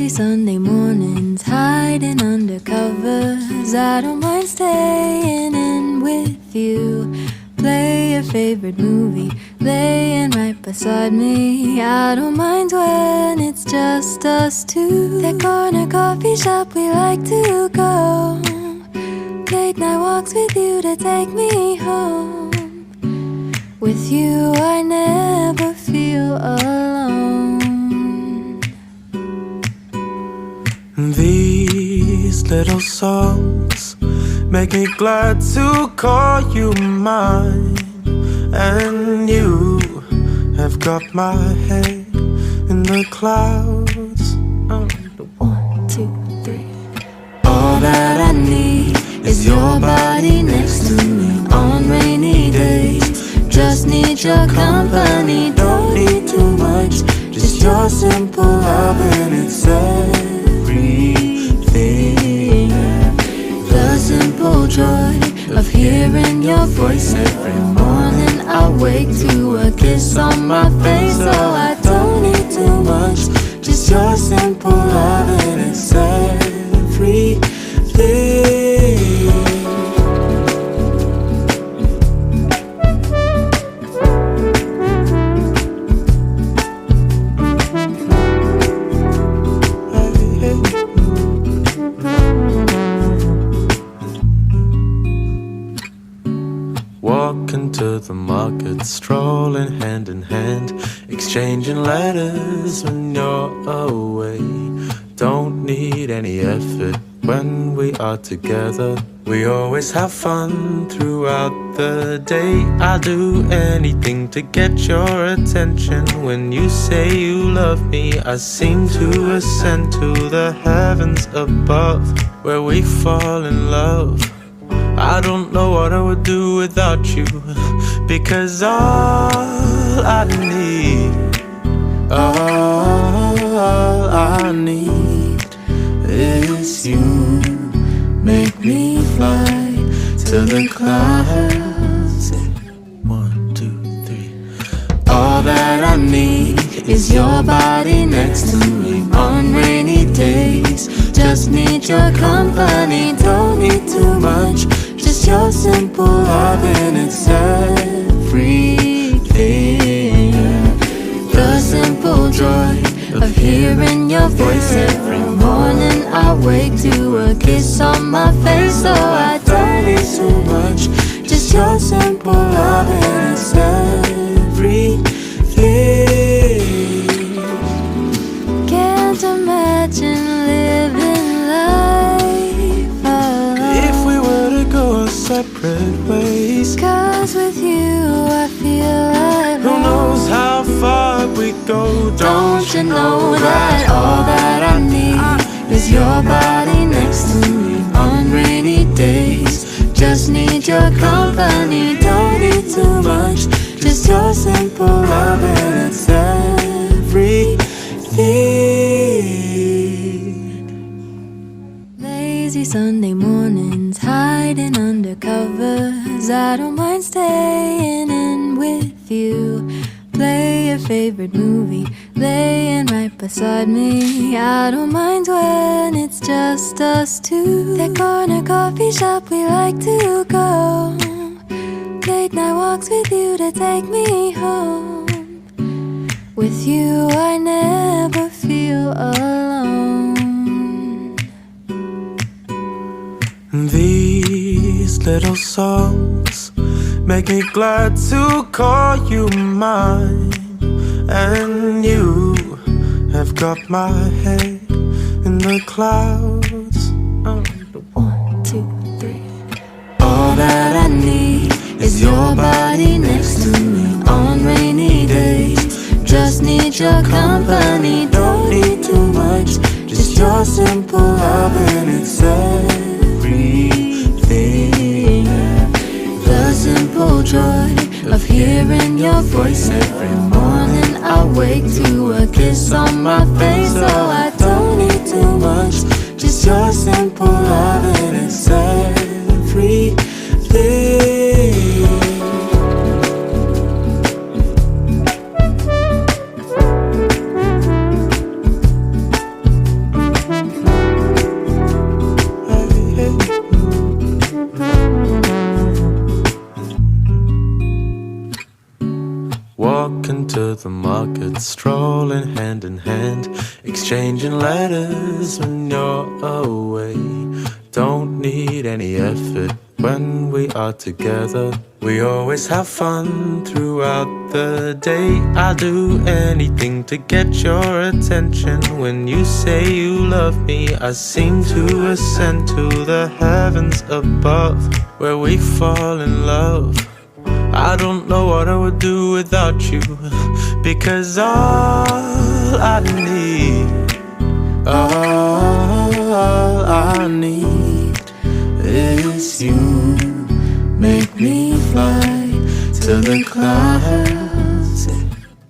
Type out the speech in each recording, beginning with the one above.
Lazy Sunday mornings, hiding under covers. I don't mind staying in with you. Play your favorite movie, laying right beside me. I don't mind when it's just us two. That corner coffee shop we like to go. Late night walks with you to take me home. With you I never feel alone. These little songs make me glad to call you mine. And you have got my head in the clouds. 1, 2, 3. All that I need is your body next to me on rainy days. Just need your company, don't need too much. Just your simple love and it's everything. The simple joy of hearing your voice every morning. I wake to a kiss on my face, so I don't need too much. Just your simple love and it's everything. Walking to the market, strolling hand in hand, exchanging letters when you're away. Don't need any effort when we are together. We always have fun throughout the day. I'll do anything to get your attention. When you say you love me, I seem to ascend to the heavens above, where we fall in love. I don't know what I would do without you, because all I need is you. Make me fly to the clouds. 1, 2, 3. All that I need is your body next to me on rainy days. Just need your company, don't need too much. Just your simple love and it's everything. The simple joy of hearing your voice every morning. I wake to a kiss on my face, so I don't need too much. Just your simple love and it's everything. Can't imagine living life alone if we were to go separate ways. 'Cause with you I feel like who knows how far we go. Don't you know that all that I need is your body next to me on rainy days. Just need your company, don't need too much. Just your simple love and it's everything. Lazy Sunday mornings, hiding under covers. I don't mind staying in with you. Play your favorite movie, laying right beside me. I don't mind when it's just us two. That corner coffee shop we like to go. Late night walks with you to take me home. With you I never feel alone. These little songs make me glad to call you mine. And you have got my head in the clouds. 1, 2, 3. All that I need is your body next to me on rainy days. Just need your company, don't need too much. Just your simple love and it's everything. The simple joy of hearing your voice every morning. I wake to a kiss on my face, so I don't need too much. Just your simple love and it's everything. to the market, strolling hand in hand, exchanging letters when you're away. Don't need any effort when we are together. We always have fun throughout the day. I'll do anything to get your attention. When you say you love me, I seem to ascend to the heavens above, where we fall in love. I don't know what I would do without you, because all I need is you. Make me fly to the clouds.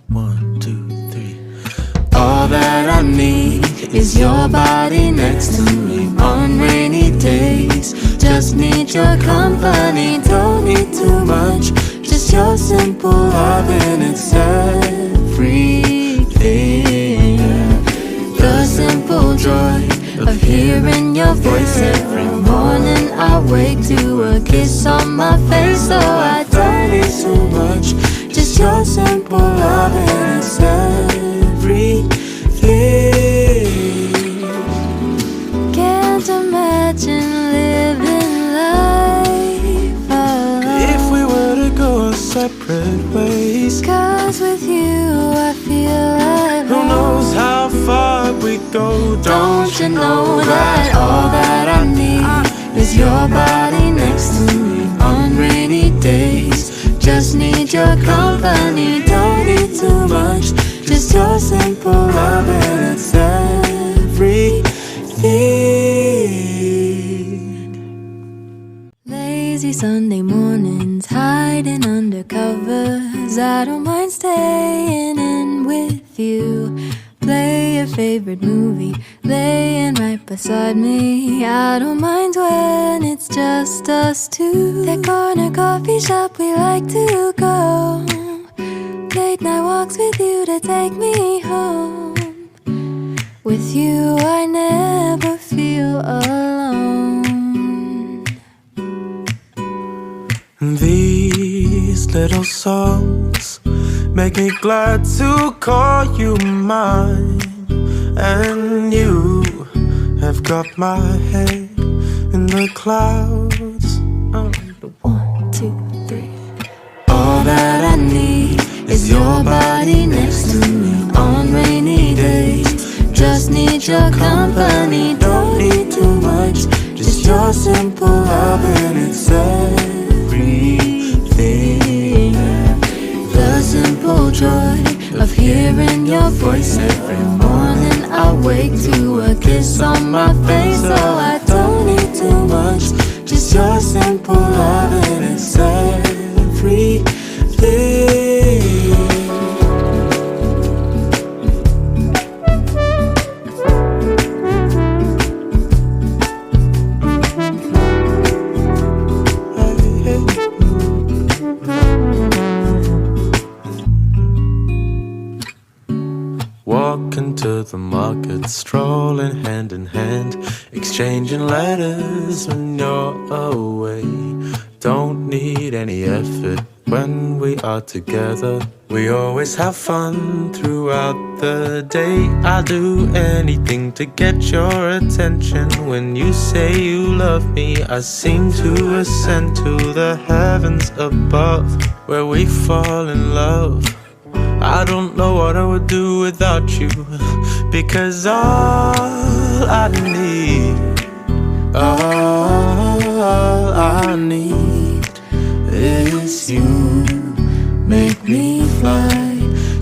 1, 2, 3. All that I need is your body next to me on rainy days. Just need your company, don't need too much. Just your simple love and it's everything. The simple joy of hearing your voice every morning. I wake to a kiss on my face, so I don't need too much. Just your simple love and it's everything. Can't imagine living life alone if we were to go our separate ways. 'Cause with you I feel like who knows how far we go. Don't you know that all that I need is your body next to me on rainy days. Just need your company, don't need too much. Just your simple love and it's everything. Lazy Sunday mornings, hiding under covers. I don't mind staying in with you. Play your favorite movie, laying right beside me. I don't mind when it's just us two. That corner coffee shop we like to go. Late night walks with you to take me home. With you I never feel alone. These little songs make me glad to call you mine. And you have got my head in the clouds. 1, 2, 3. All that I need is your body next to me on rainy days. Just need your company, don't need too much. Just your simple love and it's everything. The simple joy of hearing your voice every morning. I wake to a kiss on my face, so I don't need too much. Just your simple love and it's everything. Walking to the market, strolling hand in hand, exchanging letters when you're away. Don't need any effort when we are together. We always have fun throughout the day. I'll do anything to get your attention. When you say you love me, I seem to ascend to the heavens above, where we fall in love. I don't know what I would do without you, because all I need is you. Make me fly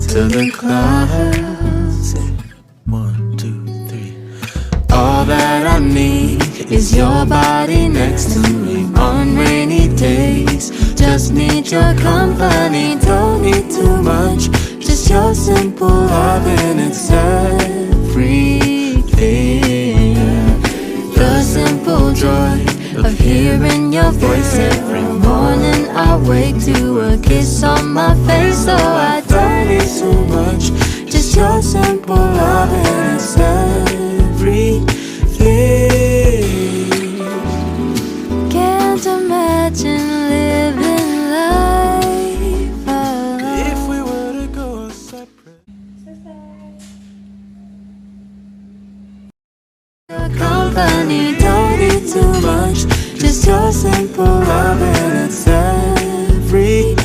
to the clouds. 1, 2, 3. All that I need is your body next to me on rainy days. Just need your company, don't need too much. Just your simple love and it's everything. The simple joy of hearing your voice every morning. I wake to a kiss on my face, so I don't need too much. Just your simple love and it's everything. Can't imagine living life alone. If we were to go need too much. Just your simple love and it's everything.